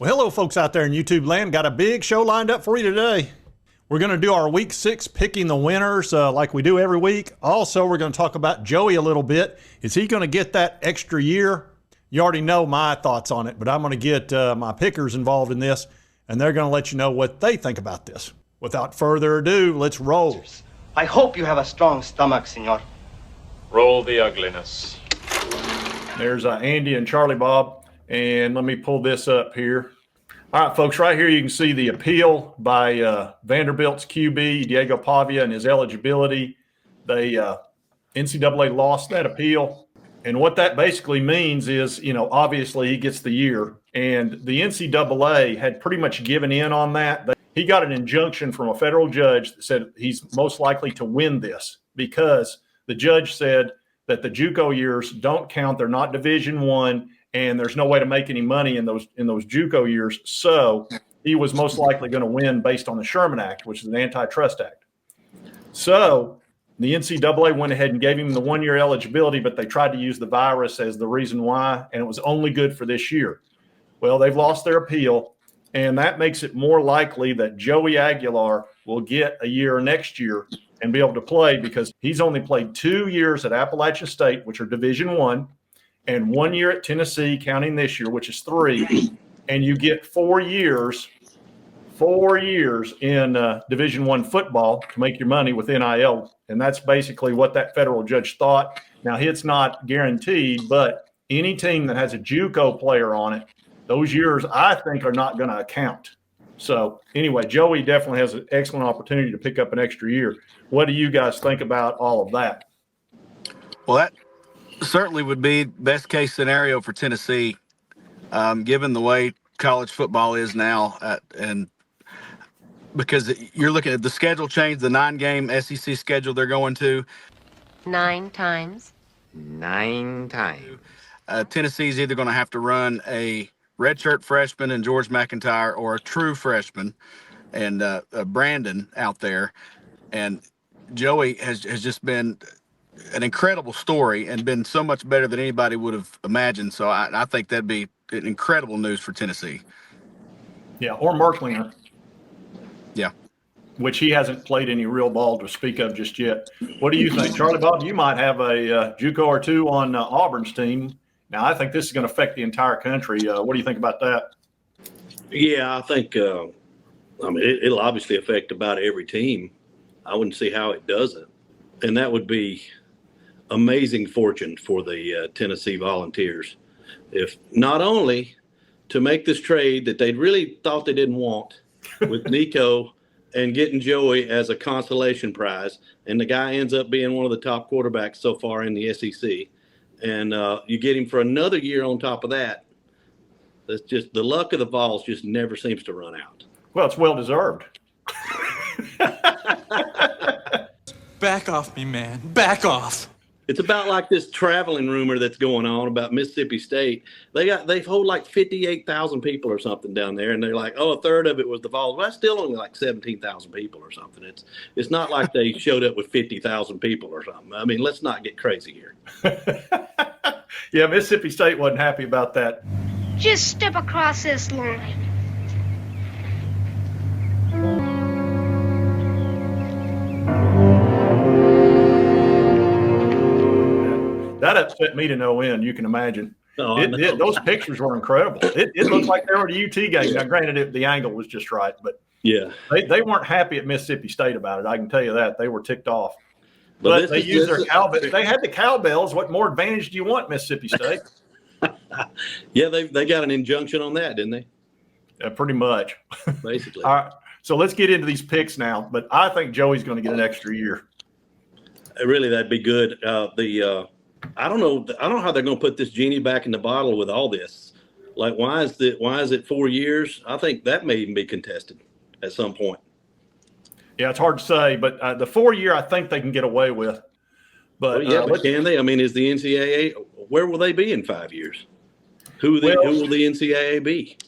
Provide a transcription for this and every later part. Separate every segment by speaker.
Speaker 1: Well, hello, folks out there in YouTube land. Got a big show lined up for you today. We're going to do our Week 6 picking the winners like we do every week. Also, we're going to talk about Joey a little bit. Is he going to get that extra year? You already know my thoughts on it, but I'm going to get my pickers involved in this, and they're going to let you know what they think about this. Without further ado, let's roll.
Speaker 2: I hope you have a strong stomach, senor.
Speaker 3: Roll the ugliness.
Speaker 1: There's Andy and Charlie Bob, and let me pull this up here. All right, folks, right here you can see the appeal by Vanderbilt's QB, Diego Pavia, and his eligibility. They NCAA lost that appeal. And what that basically means is, obviously he gets the year. And the NCAA had pretty much given in on that. He got an injunction from a federal judge that said he's most likely to win this because the judge said that the JUCO years don't count. They're not Division I. And there's no way to make any money in those JUCO years. So he was most likely going to win based on the Sherman Act, which is an antitrust act. So the NCAA went ahead and gave him the 1 year eligibility, but they tried to use the virus as the reason why, and it was only good for this year. Well, they've lost their appeal, and that makes it more likely that Joey Aguilar will get a year next year and be able to play because he's only played 2 years at Appalachian State, which are Division I, and 1 year at Tennessee, counting this year, which is 3, and you get 4 years in Division I football to make your money with NIL, and that's basically what that federal judge thought. Now, it's not guaranteed, but any team that has a JUCO player on it, those years, I think, are not going to account. So, anyway, Joey definitely has an excellent opportunity to pick up an extra year. What do you guys think about all of that?
Speaker 4: Well, that certainly would be best case scenario for Tennessee, given the way college football is now, and because you're looking at the schedule change, the 9-game SEC schedule they're going to
Speaker 5: 9 times.
Speaker 4: Tennessee's either going to have to run a redshirt freshman and George McIntyre or a true freshman and Brandon out there, and Joey has just been an incredible story and been so much better than anybody would have imagined. So I think that'd be an incredible news for Tennessee.
Speaker 1: Yeah, or Merklinger.
Speaker 4: Yeah.
Speaker 1: Which he hasn't played any real ball to speak of just yet. What do you think? Charlie Bob, you might have a JUCO or two on Auburn's team. Now, I think this is going to affect the entire country. What do you think about that?
Speaker 6: Yeah, I think it'll obviously affect about every team. I wouldn't see how it doesn't. And that would be amazing fortune for the Tennessee Volunteers. If not only to make this trade that they really thought they didn't want with Nico and getting Joey as a consolation prize, and the guy ends up being one of the top quarterbacks so far in the SEC, and you get him for another year on top of that. That's just the luck of the Vols just never seems to run out.
Speaker 1: Well, it's well deserved.
Speaker 7: Back off me, man. Back off.
Speaker 6: It's about like this traveling rumor that's going on about Mississippi State. They hold like 58,000 people or something down there, and they're like, oh, a third of it was the Vols. Well, that's still only like 17,000 people or something. It's not like they showed up with 50,000 people or something. I mean, let's not get crazy here.
Speaker 1: Yeah, Mississippi State wasn't happy about that.
Speaker 5: Just step across this line.
Speaker 1: That upset me to no end, you can imagine.
Speaker 6: Oh,
Speaker 1: Those pictures were incredible. It looked like they were at a UT game. Now, granted, the angle was just right, but
Speaker 6: yeah,
Speaker 1: they weren't happy at Mississippi State about it. I can tell you that. They were ticked off. But they used their cowbells. They had the cowbells. What more advantage do you want, Mississippi State?
Speaker 6: Yeah, they got an injunction on that, didn't they?
Speaker 1: Pretty much.
Speaker 6: Basically.
Speaker 1: All right. So let's get into these picks now. But I think Joey's going to get an extra year.
Speaker 6: Really, that'd be good. I don't know how they're going to put this genie back in the bottle with all this. Like, why is it 4 years? I think that may even be contested at some point.
Speaker 1: Yeah, it's hard to say, but the 4 year I think they can get away with. But
Speaker 6: but can they? I mean, is the NCAA, where will they be in 5 years? Who will the NCAA be?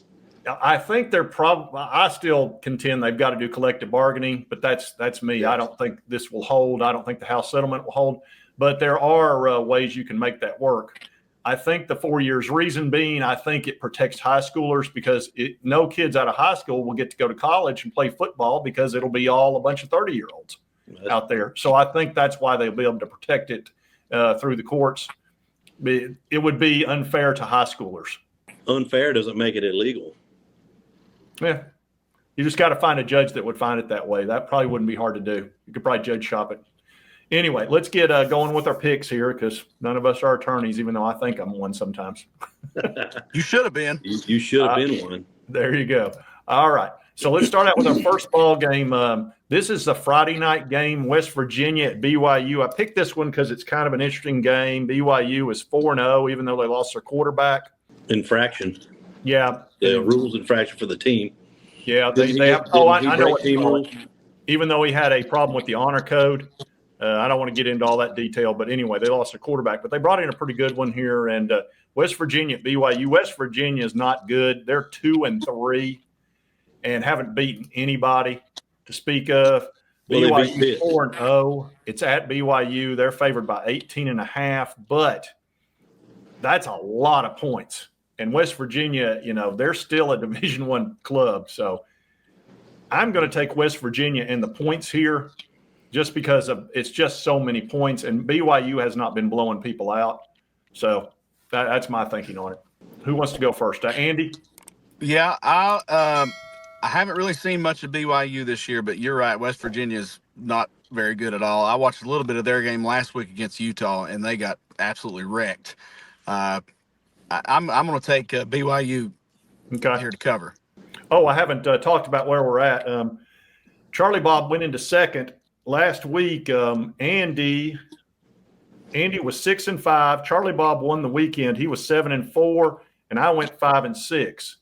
Speaker 1: I think they're probably. I still contend they've got to do collective bargaining, but that's me. Yeah. I don't think this will hold. I don't think the House settlement will hold. But there are ways you can make that work. I think the 4 years, reason being, I think it protects high schoolers because no kids out of high school will get to go to college and play football because it'll be all a bunch of 30-year-olds out there. So I think that's why they'll be able to protect it through the courts. It would be unfair to high schoolers.
Speaker 6: Unfair doesn't make it illegal.
Speaker 1: Yeah. You just got to find a judge that would find it that way. That probably wouldn't be hard to do. You could probably judge shop it. Anyway, let's get going with our picks here because none of us are attorneys, even though I think I'm one sometimes.
Speaker 4: You should have been.
Speaker 6: You should have been one.
Speaker 1: There you go. All right. So let's start out with our first ball game. This is the Friday night game, West Virginia at BYU. I picked this one because it's kind of an interesting game. BYU is 4-0, even though they lost their quarterback.
Speaker 6: Infraction.
Speaker 1: Yeah.
Speaker 6: The rules infraction for the team.
Speaker 1: Yeah. They have. Oh, I know what you call it. Even though he had a problem with the honor code. I don't want to get into all that detail, but anyway, they lost their quarterback. But they brought in a pretty good one here. And West Virginia at BYU. West Virginia is not good. They're 2-3 and haven't beaten anybody to speak of.
Speaker 6: Well,
Speaker 1: BYU 4-0. It's at BYU. They're favored by 18.5, but that's a lot of points. And West Virginia, they're still a Division I club. So I'm going to take West Virginia and the points here just because it's just so many points. And BYU has not been blowing people out. So that's my thinking on it. Who wants to go first? Andy?
Speaker 4: Yeah, I haven't really seen much of BYU this year, but you're right. West Virginia's not very good at all. I watched a little bit of their game last week against Utah, and they got absolutely wrecked. I'm going to take BYU here to cover.
Speaker 1: Oh, I haven't talked about where we're at. Charlie Bob went into second last week. Andy was 6-5. Charlie Bob won the weekend. He was 7-4, and I went 5-6.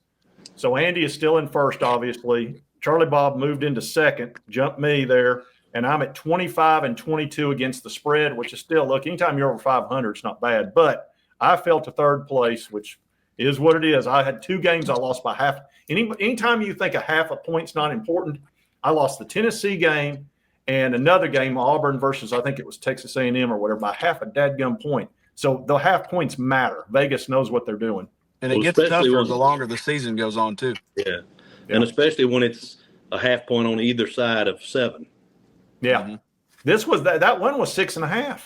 Speaker 1: So Andy is still in first, obviously. Charlie Bob moved into second, jumped me there, and I'm at 25-22 against the spread, which is still, look, anytime you're over 500, it's not bad. But I fell to third place, which is what it is. I had 2 games I lost by half. Anytime you think a half a point's not important, I lost the Tennessee game and another game, Auburn versus, I think it was Texas A&M or whatever, by half a dadgum point. So the half points matter. Vegas knows what they're doing.
Speaker 4: And it gets tougher the longer the season goes on, too.
Speaker 6: Yeah. And especially when it's a half point on either side of 7.
Speaker 1: Yeah.
Speaker 4: Mm-hmm.
Speaker 1: This was that one was 6.5.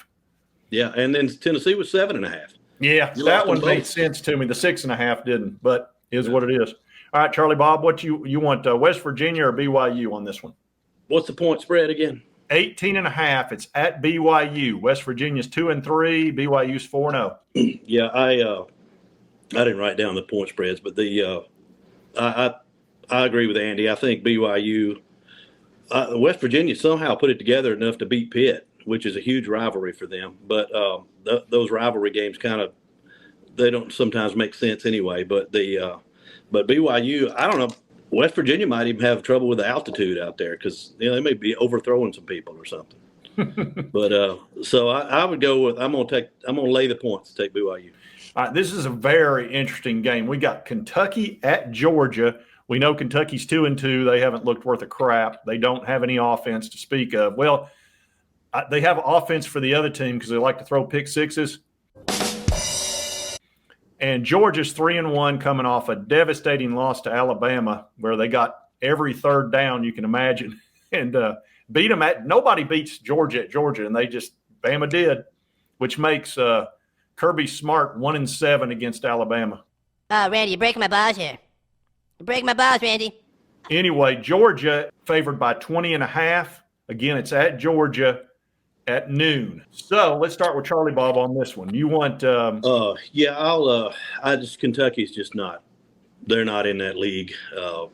Speaker 6: Yeah. And then Tennessee was 7.5.
Speaker 1: Yeah. That one made sense to me. The 6.5 didn't, but is what it is. All right, Charlie Bob, what you want, West Virginia or BYU on this one?
Speaker 6: What's the point spread again?
Speaker 1: 18.5. It's at BYU. West Virginia's 2-3. BYU's 4-0.
Speaker 6: Yeah, I didn't write down the point spreads, but I agree with Andy. I think BYU, West Virginia somehow put it together enough to beat Pitt, which is a huge rivalry for them. But those rivalry games they don't sometimes make sense anyway. But BYU, I don't know. West Virginia might even have trouble with the altitude out there because they may be overthrowing some people or something. But so I would go with I'm gonna lay the points to take BYU.
Speaker 1: All right, this is a very interesting game. We got Kentucky at Georgia. We know Kentucky's 2-2. They haven't looked worth a crap. They don't have any offense to speak of. Well, they have offense for the other team because they like to throw pick sixes. And Georgia's 3-1 coming off a devastating loss to Alabama where they got every third down you can imagine and beat them nobody beats Georgia at Georgia, and Bama did, which makes Kirby Smart 1-7 against Alabama.
Speaker 8: Randy, you're breaking my balls here. You're breaking my balls, Randy.
Speaker 1: Anyway, Georgia favored by 20.5. Again, it's at Georgia at noon. So let's start with Charlie Bob on this one. You want?
Speaker 6: Kentucky's just not. They're not in that league. I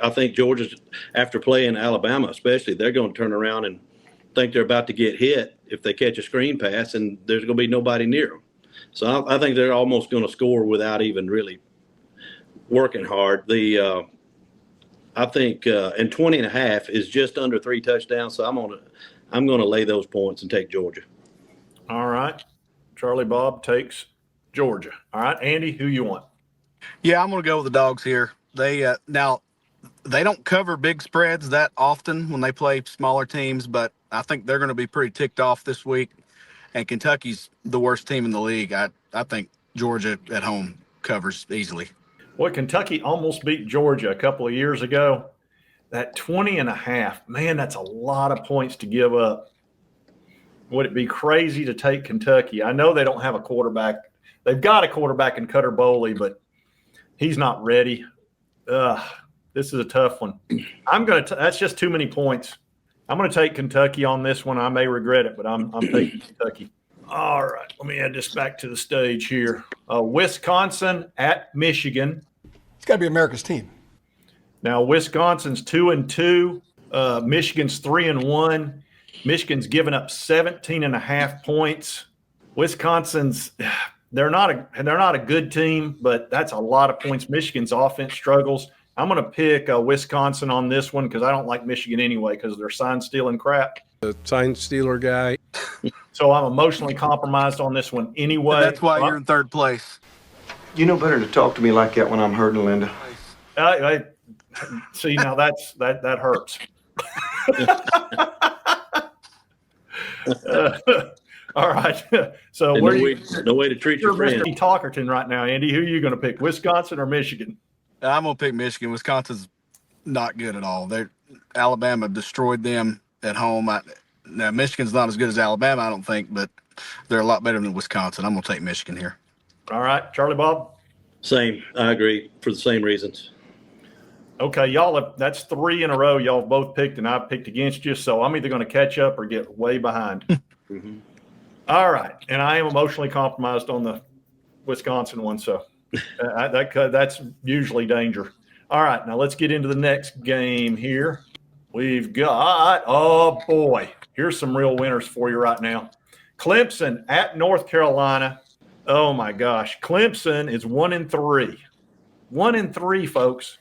Speaker 6: think Georgia's after playing Alabama, especially, they're going to turn around and think they're about to get hit if they catch a screen pass, and there's going to be nobody near them. So I think they're almost going to score without even really working hard. I think and 20.5 is just under 3 touchdowns. So I'm going to lay those points and take Georgia.
Speaker 1: All right. Charlie Bob takes Georgia. All right, Andy, who you want?
Speaker 4: Yeah, I'm going to go with the Dogs here. They don't cover big spreads that often when they play smaller teams, but I think they're going to be pretty ticked off this week. And Kentucky's the worst team in the league. I think Georgia at home covers easily.
Speaker 1: Boy, Kentucky almost beat Georgia a couple of years ago. That 20.5, man, that's a lot of points to give up. Would it be crazy to take Kentucky? I know they don't have a quarterback. They've got a quarterback in Cutter Boley, but he's not ready. This is a tough one. That's just too many points. I'm going to take Kentucky on this one. I may regret it, but I'm taking Kentucky. All right, let me add this back to the stage here. Wisconsin at Michigan.
Speaker 9: It's got to be America's team.
Speaker 1: Now, Wisconsin's 2-2. Michigan's 3-1. Michigan's given up 17.5 points. Wisconsin's they're not a good team, but that's a lot of points. Michigan's offense struggles. I'm going to pick Wisconsin on this one because I don't like Michigan anyway because they're sign stealing crap.
Speaker 10: The sign stealer guy.
Speaker 1: So I'm emotionally compromised on this one anyway.
Speaker 4: And that's why you're in third place.
Speaker 11: You know better to talk to me like that when I'm hurting, Linda.
Speaker 1: See, now that hurts. All right. So
Speaker 6: no way to treat your friend.
Speaker 1: Mr. Talkerton right now, Andy. Who are you going to pick, Wisconsin or Michigan?
Speaker 4: I'm going to pick Michigan. Wisconsin's not good at all. Alabama destroyed them at home. Now, Michigan's not as good as Alabama, I don't think, but they're a lot better than Wisconsin. I'm going to take Michigan here.
Speaker 1: All right. Charlie Bob?
Speaker 6: Same. I agree for the same reasons.
Speaker 1: Okay, that's 3 in a row. Y'all both picked, and I picked against you, so I'm either going to catch up or get way behind.
Speaker 6: Mm-hmm.
Speaker 1: All right, and I am emotionally compromised on the Wisconsin one, so that's usually danger. All right, now let's get into the next game here. We've got, oh boy, here's some real winners for you right now. Clemson at North Carolina. Oh my gosh, Clemson is 1-3. 1-3, folks.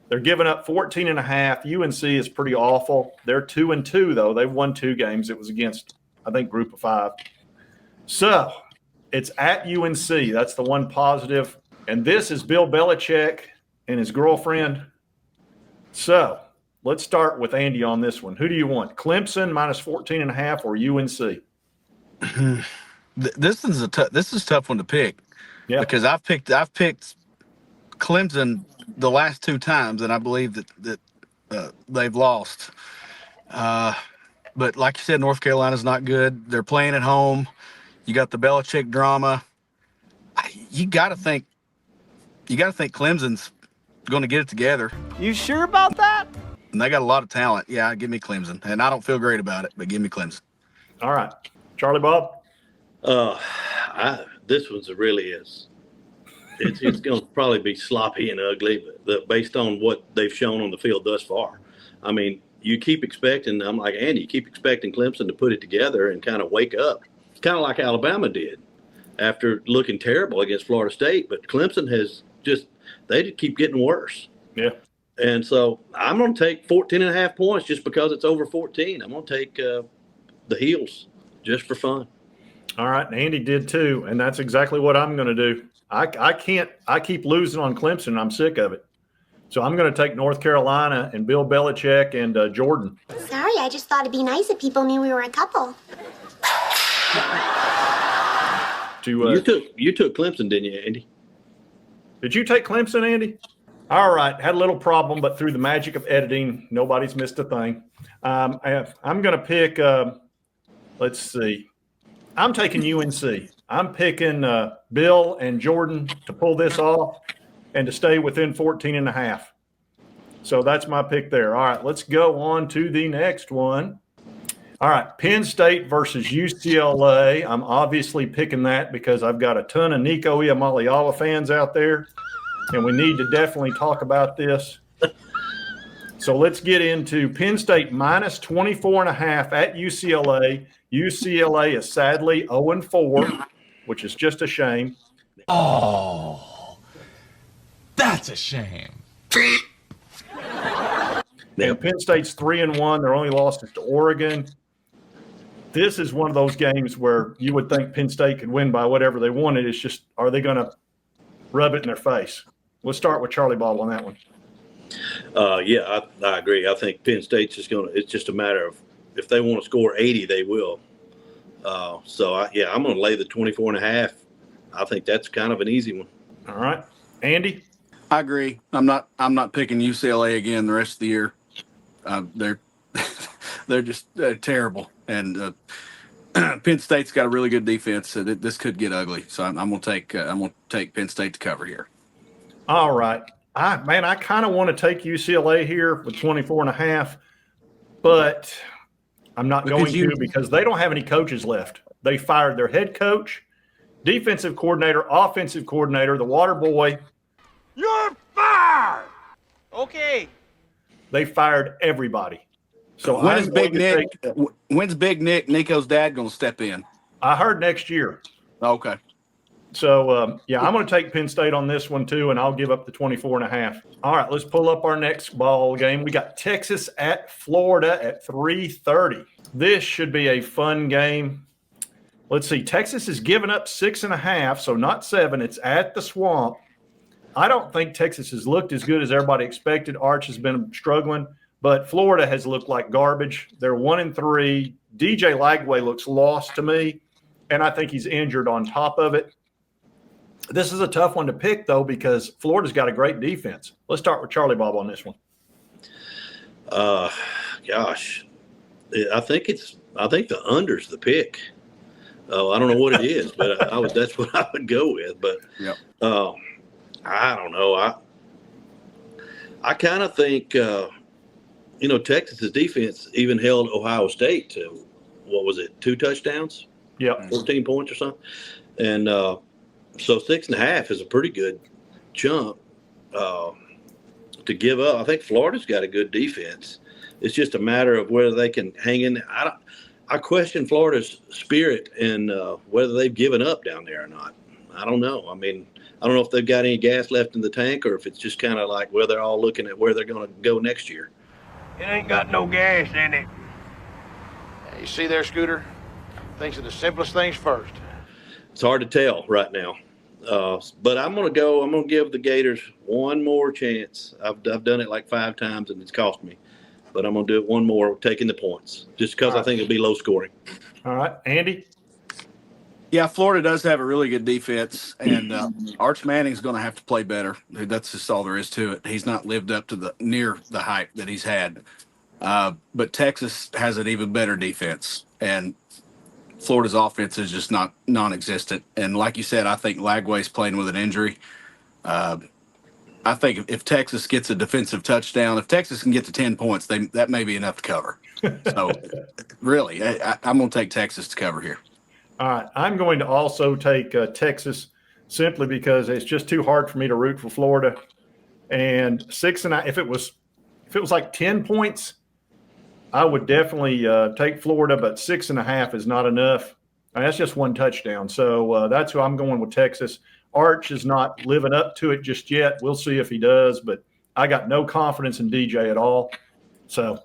Speaker 1: They're giving up 14.5. UNC is pretty awful. They're 2-2, though. They've won 2 games. It was against, I think, Group of 5. So it's at UNC. That's the one positive. And this is Bill Belichick and his girlfriend. So let's start with Andy on this one. Who do you want? Clemson minus 14.5 or UNC?
Speaker 4: This is a tough one to pick.
Speaker 1: Yeah.
Speaker 4: Because I've picked Clemson the last 2 times, and I believe that they've lost. But like you said, North Carolina's not good. They're playing at home. You got the Belichick drama. You got to think Clemson's going to get it together.
Speaker 7: You sure about that?
Speaker 4: And they got a lot of talent. Yeah, give me Clemson. And I don't feel great about it, but give me Clemson.
Speaker 1: All right. Charlie Bob?
Speaker 6: This one's really is. It's going to probably be sloppy and ugly, but based on what they've shown on the field thus far. I mean, you keep expecting, I'm like Andy, you keep expecting Clemson to put it together and kind of wake up. It's kind of like Alabama did after looking terrible against Florida State, but Clemson they just keep getting worse.
Speaker 1: Yeah.
Speaker 6: And so I'm going to take 14.5 points just because it's over 14. I'm going to take the Heels just for fun.
Speaker 1: All right. And Andy did too. And that's exactly what I'm going to do. I keep losing on Clemson. I'm sick of it. So I'm going to take North Carolina and Bill Belichick and Jordan.
Speaker 12: Sorry, I just thought it'd be nice if people knew we were a couple.
Speaker 6: You took Clemson, didn't you, Andy?
Speaker 1: Did you take Clemson, Andy? All right. Had a little problem, but through the magic of editing, nobody's missed a thing. I'm going to pick, let's see. I'm taking UNC. I'm picking Bill and Jordan to pull this off and to stay within 14.5. So that's my pick there. All right, let's go on to the next one. All right, Penn State versus UCLA. I'm obviously picking that because I've got a ton of Nico Iamaleava fans out there, and we need to definitely talk about this. So let's get into Penn State minus 24.5 at UCLA. UCLA is sadly 0-4, which is just a shame.
Speaker 7: Oh, that's a shame.
Speaker 1: And Penn State's 3-1. Their only loss is to Oregon. This is one of those games where you would think Penn State could win by whatever they wanted. It's just, are they going to rub it in their face? Let's start with Charlie Ball on that one.
Speaker 6: Yeah, I agree. I think Penn State's just it's just a matter of if they want to score 80, they will. I'm going to lay the 24.5. I think that's kind of an easy one.
Speaker 1: All right, Andy.
Speaker 4: I agree. I'm not picking UCLA again the rest of the year. They're they're just terrible, and Penn State's got a really good defense, so this could get ugly. So I'm gonna take Penn State to cover here.
Speaker 1: All right. I kind of want to take UCLA here with 24.5, but I'm not going to because they don't have any coaches left. They fired their head coach, defensive coordinator, offensive coordinator, the water boy.
Speaker 13: You're fired. Okay.
Speaker 1: They fired everybody. So
Speaker 4: when's Big Nick, Nico's dad, going to step in?
Speaker 1: I heard next year.
Speaker 4: Okay.
Speaker 1: So, I'm going to take Penn State on this one, too, and I'll give up the 24.5. All right, let's pull up our next ball game. We got Texas at Florida at 3:30. This should be a fun game. Let's see. Texas is giving up 6.5, so not 7. It's at the Swamp. I don't think Texas has looked as good as everybody expected. Arch has been struggling, but Florida has looked like garbage. They're 1-3. DJ Lagway looks lost to me, and I think he's injured on top of it. This is a tough one to pick, though, because Florida's got a great defense. Let's start with Charlie Bob on this one.
Speaker 6: Gosh, I think the under's the pick. I don't know what it is, but that's what I would go with. But I don't know. I kind of think Texas's defense even held Ohio State to, what was it, 2 touchdowns?
Speaker 1: Yeah,
Speaker 6: 14 points or something, and so 6.5 is a pretty good chunk to give up. I think Florida's got a good defense. It's just a matter of whether they can hang in. I question Florida's spirit and whether they've given up down there or not. I don't know. I mean, I don't know if they've got any gas left in the tank or if it's just kind of like where they're all looking at where they're going to go next year.
Speaker 13: It ain't got no gas in it. You see there, Scooter? Thinks of the simplest things first.
Speaker 6: It's hard to tell right now. But I'm going to give the Gators one more chance. I've done it like 5 times and it's cost me. But I'm going to do it one more, taking the points, just because I think it'll be low scoring.
Speaker 1: All right. Andy?
Speaker 4: Yeah, Florida does have a really good defense, and Arch Manning's going to have to play better. That's just all there is to it. He's not lived up to near the hype that he's had. But Texas has an even better defense, and Florida's offense is just non-existent. And like you said, I think Lagway's playing with an injury. I think if Texas gets a defensive touchdown, if Texas can get to 10 points, that may be enough to cover. So, really, I'm going to take Texas to cover here.
Speaker 1: All right. I'm going to also take Texas simply because it's just too hard for me to root for Florida. And 6.5, if it was like 10 points, I would definitely take Florida, but 6.5 is not enough. And that's just 1 touchdown. So that's who I'm going with, Texas. Arch is not living up to it just yet. We'll see if he does, but I got no confidence in DJ at all. So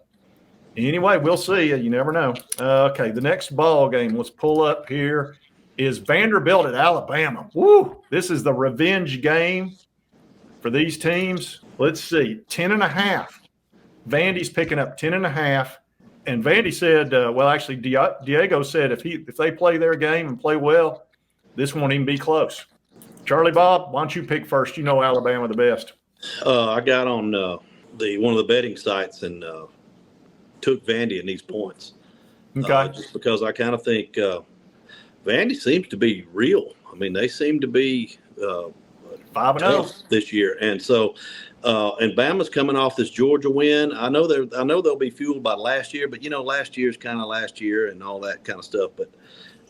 Speaker 1: anyway, we'll see. You never know. Okay, the next ball game, let's pull up here, is Vanderbilt at Alabama. Woo! This is the revenge game for these teams. Let's see, 10.5. Vandy's picking up 10.5. And Vandy said, Diego said if they play their game and play well, this won't even be close. Charlie Bob, why don't you pick first? You know Alabama the best.
Speaker 6: I got on one of the betting sites and took Vandy in ththese points.
Speaker 1: Okay.
Speaker 6: Just because I kind of think Vandy seems to be real. I mean, they seem to be
Speaker 1: 5-0
Speaker 6: this year, and so and Bama's coming off this Georgia win. I know they'll be fueled by last year, but last year's kind of last year and all that kind of stuff. But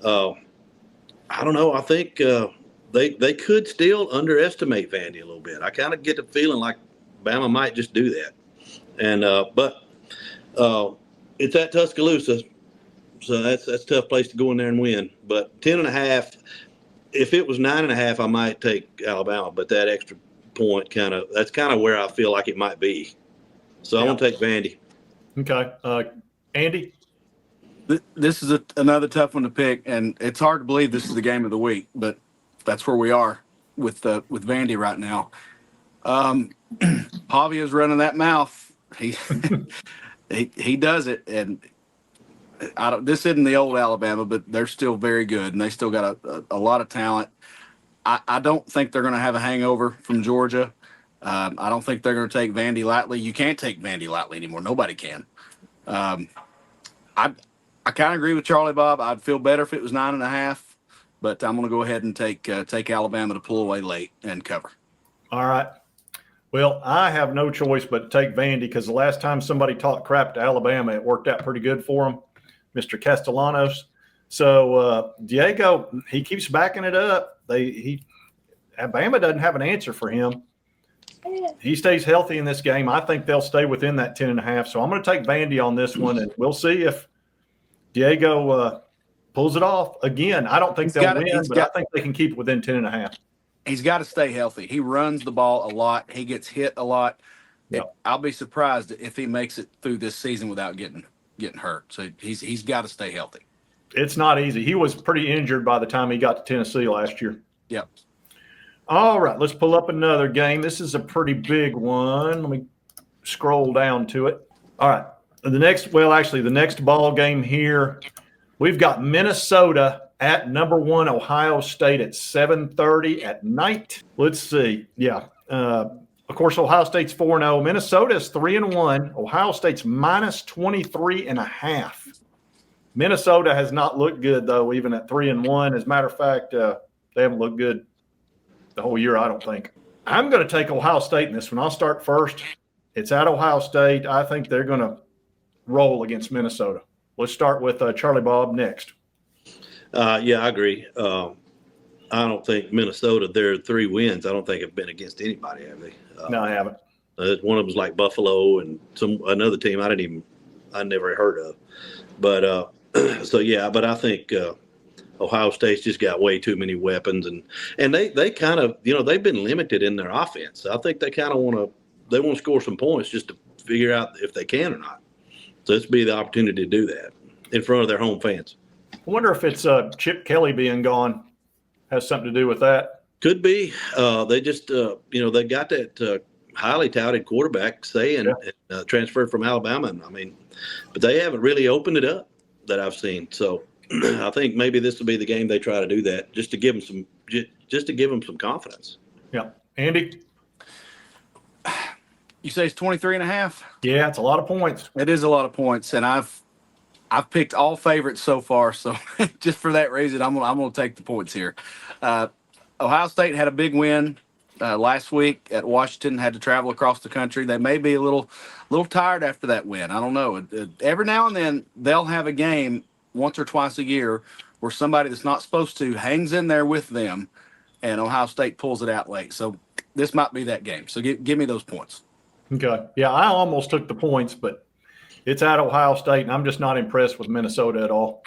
Speaker 6: I don't know. I think they could still underestimate Vandy a little bit. I kind of get the feeling like Bama might just do that, and but it's at Tuscaloosa, so that's a tough place to go in there and win. But 10.5. If it was 9.5, I might take Alabama, but that extra point that's kind of where I feel like it might be. So I'm going to take Vandy.
Speaker 1: Okay. Andy?
Speaker 4: This is another tough one to pick, and it's hard to believe this is the game of the week, but that's where we are with Vandy right now. Pavia's running that mouth. He does it, and this isn't the old Alabama, but they're still very good, and they still got a lot of talent. I don't think they're going to have a hangover from Georgia. I don't think they're going to take Vandy lightly. You can't take Vandy lightly anymore. Nobody can. I kind of agree with Charlie Bob. I'd feel better if it was 9.5, but I'm going to go ahead and take Alabama to pull away late and cover.
Speaker 1: All right. Well, I have no choice but to take Vandy because the last time somebody talked crap to Alabama, it worked out pretty good for them, Mr. Castellanos. So Diego, he keeps backing it up. Alabama doesn't have an answer for him. He stays healthy in this game. I think they'll stay within that 10.5. So I'm going to take Vandy on this one, and we'll see if Diego pulls it off. Again, I don't think they'll win, but I think they can keep it within 10.5.
Speaker 4: He's got to stay healthy. He runs the ball a lot. He gets hit a lot.
Speaker 1: Yep.
Speaker 4: I'll be surprised if he makes it through this season without getting hurt. So he's got to stay healthy.
Speaker 1: It's not easy. He was pretty injured by the time he got to Tennessee last year.
Speaker 4: Yep.
Speaker 1: All right, let's pull up another game. This is a pretty big one. Let me scroll down to it. All right. The next ball game here, we've got Minnesota at number 1 Ohio State at 7:30 at night. Let's see. Yeah. Of course, Ohio State's 4-0. Minnesota's 3-1. Ohio State's minus 23.5. Minnesota has not looked good, though, even at 3-1. As a matter of fact, they haven't looked good the whole year, I don't think. I'm going to take Ohio State in this one. I'll start first. It's at Ohio State. I think they're going to roll against Minnesota. Let's start with Charlie Bob next.
Speaker 6: Yeah, I agree. I don't think Minnesota, their 3 wins, I don't think have been against anybody, have they?
Speaker 1: No, I haven't.
Speaker 6: One of them was like Buffalo and another team I never heard of. But so yeah, but I think Ohio State's just got way too many weapons, and they kind of, they've been limited in their offense. I think they kind of want to score some points just to figure out if they can or not. So this would be the opportunity to do that in front of their home fans.
Speaker 1: I wonder if it's Chip Kelly being gone has something to do with that.
Speaker 6: Could be. They just they got that highly touted quarterback saying transferred from Alabama. But they haven't really opened it up that I've seen. So I think maybe this will be the game they try to do that just to give them some confidence.
Speaker 1: Yeah. Andy?
Speaker 4: You say it's 23.5?
Speaker 1: Yeah, it's a lot of points.
Speaker 4: It is a lot of points, and I've picked all favorites so far. So just for that reason, I'm gonna take the points here. Ohio State had a big win last week at Washington. Had to travel across the country. They may be a little tired after that win. I don't know. Every now and then they'll have a game once or twice a year where somebody that's not supposed to hangs in there with them, and Ohio State pulls it out late. So this might be that game. So give me those points.
Speaker 1: Okay. Yeah, I almost took the points, but it's at Ohio State, and I'm just not impressed with Minnesota at all.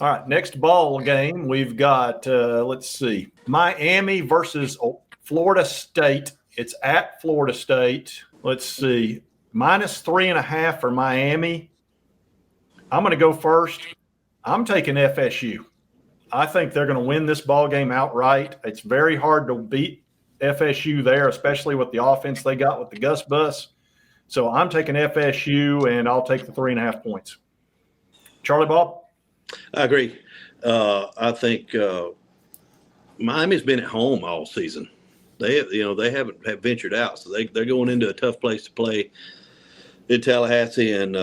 Speaker 1: All right, next ball game, we've got, let's see, Miami versus Florida State. It's at Florida State. Let's see, minus 3.5 for Miami. I'm going to go first. I'm taking FSU. I think they're going to win this ball game outright. It's very hard to beat FSU there, especially with the offense they got with the Gus Bus. So I'm taking FSU, and I'll take the 3.5 points. Charlie Bob?
Speaker 6: I agree. I think Miami's been at home all season. They haven't ventured out, so they're going into a tough place to play in Tallahassee, and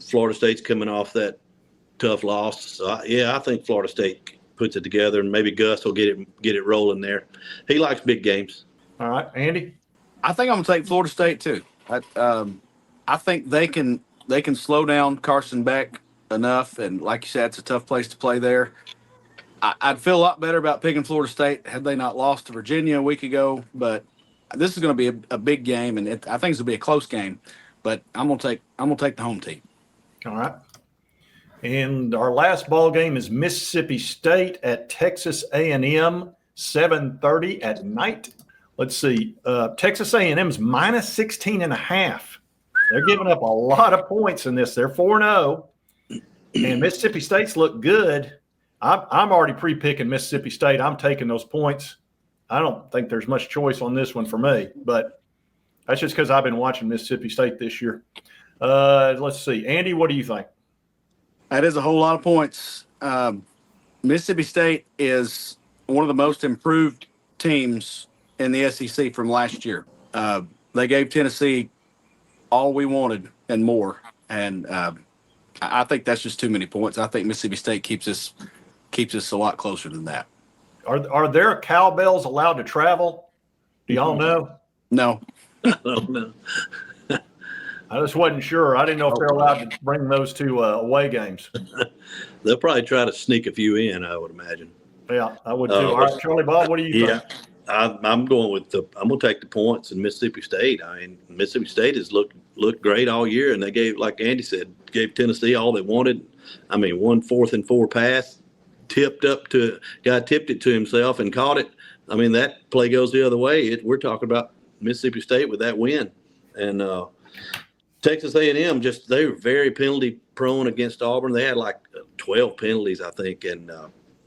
Speaker 6: Florida State's coming off that tough loss. So I think Florida State puts it together, and maybe Gus will get it rolling there. He likes big games.
Speaker 1: All right, Andy?
Speaker 4: I think I'm going to take Florida State too. I think they can slow down Carson Beck enough, and like you said, it's a tough place to play there. I'd feel a lot better about picking Florida State had they not lost to Virginia a week ago. But this is going to be a big game, and I think it's going to be a close game. But I'm going to take the home team.
Speaker 1: All right. And our last ball game is Mississippi State at Texas A&M, 7:30 at night. Let's see. Texas A&M's minus 16.5. They're giving up a lot of points in this. They're 4-0. And Mississippi State's look good. I'm already pre-picking Mississippi State. I'm taking those points. I don't think there's much choice on this one for me, but that's just because I've been watching Mississippi State this year. Let's see. Andy, what do you think?
Speaker 4: That is a whole lot of points. Mississippi State is one of the most improved teams in the SEC from last year. They gave Tennessee all we wanted and more, and I think that's just too many points. I think Mississippi State keeps us a lot closer than that.
Speaker 1: Are there cowbells allowed to travel? Do y'all know?
Speaker 4: No.
Speaker 6: I don't know.
Speaker 1: I just wasn't sure. I didn't know if they're allowed to bring those to away games.
Speaker 6: They'll probably try to sneak a few in, I would imagine.
Speaker 1: Yeah, I would too. All right, Charlie Bob, what do you think?
Speaker 6: I'm going to take the points in Mississippi State. I mean, Mississippi State has looked great all year, and they gave, like Andy said, gave Tennessee all they wanted. I mean, 1 4th and 4 pass, tipped it to himself and caught it. I mean, that play goes the other way. We're talking about Mississippi State with that win, and Texas A&M they were very penalty prone against Auburn. They had like 12 penalties, I think, and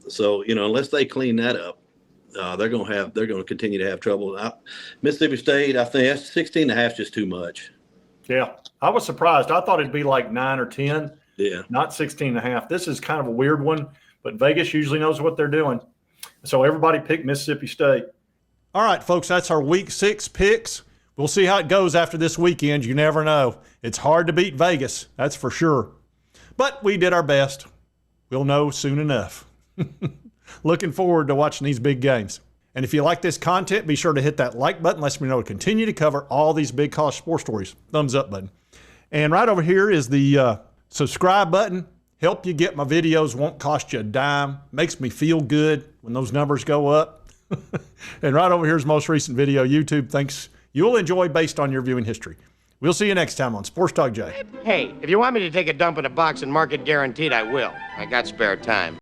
Speaker 6: so unless they clean that up, they're going to continue to have trouble. Mississippi State, I think 16.5 is just too much.
Speaker 1: Yeah, I was surprised. I thought it'd be like 9 or 10.
Speaker 6: Yeah,
Speaker 1: not 16.5. This is kind of a weird one, but Vegas usually knows what they're doing. So everybody picked Mississippi State. All right, folks, that's our Week 6 picks. We'll see how it goes after this weekend. You never know. It's hard to beat Vegas, that's for sure. But we did our best. We'll know soon enough. Looking forward to watching these big games. And if you like this content, be sure to hit that like button. Lets me know to continue to cover all these big college sports stories. Thumbs up button. And right over here is the subscribe button. Help you get my videos. Won't cost you a dime. Makes me feel good when those numbers go up. And right over here is most recent video. YouTube thinks you'll enjoy based on your viewing history. We'll see you next time on Sports Talk Jay.
Speaker 13: Hey, if you want me to take a dump in a box and mark it guaranteed, I will. I got spare time.